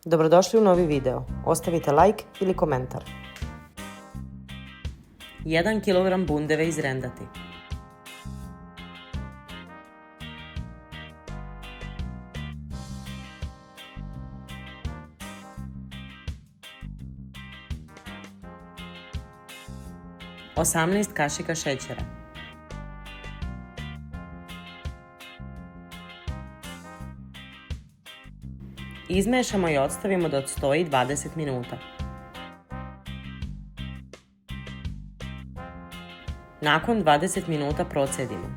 Dobrodošli u novi video. Ostavite like ili komentar. 1 kg bundeve izrendati. Osamnaest kašika šećera. Izmešamo i odstavimo da odstoji 20 minuta. Nakon 20 minuta procedimo.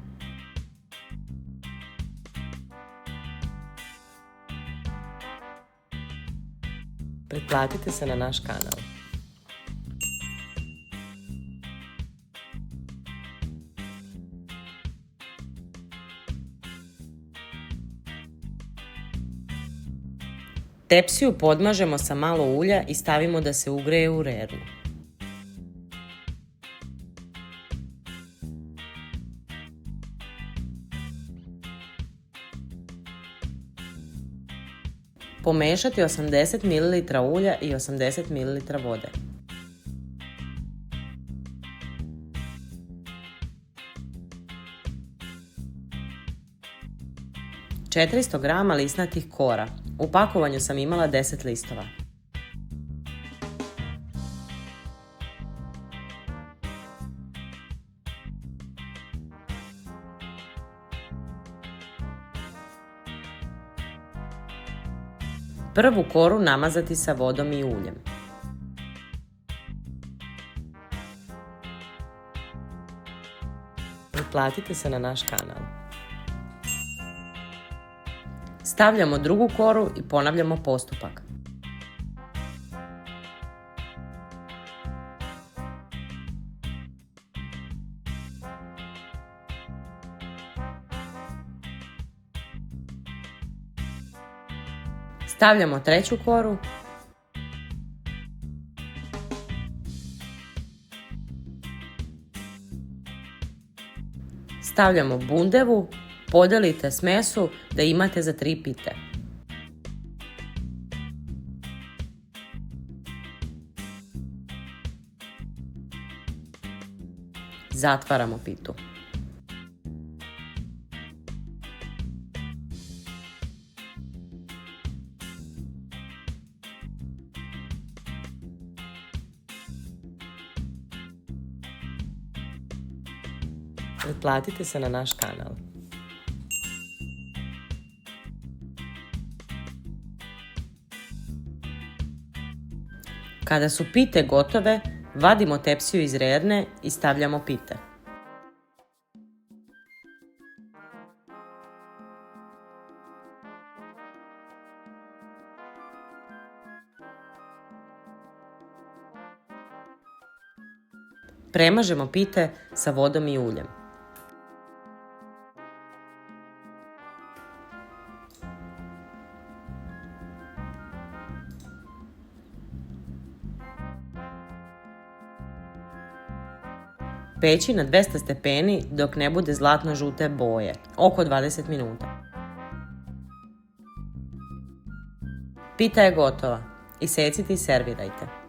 Pretplatite se na naš kanal. Tepsiju podmažemo sa malo ulja i stavimo da se ugreje u rernu. Pomešati 80 ml ulja i 80 ml vode. Četiristo grama lisnatih kora. U pakovanju sam imala 10 listova. Prvu koru namazati sa vodom i uljem. Pretplatite se na naš kanal. Stavljamo drugu koru i ponavljamo postupak. Stavljamo treću koru. Stavljamo bundevu. Podelite smesu da imate za 3 pite. Zatvaramo pitu. Pretplatite se na naš kanal. Kada su pite gotove, vadimo tepsiju iz rerne i stavljamo pite. Premažemo pite sa vodom i uljem. Peći na 200 stepeni dok ne bude zlatno žute boje, oko 20 minuta. Pita je gotova. Isecite i servirajte.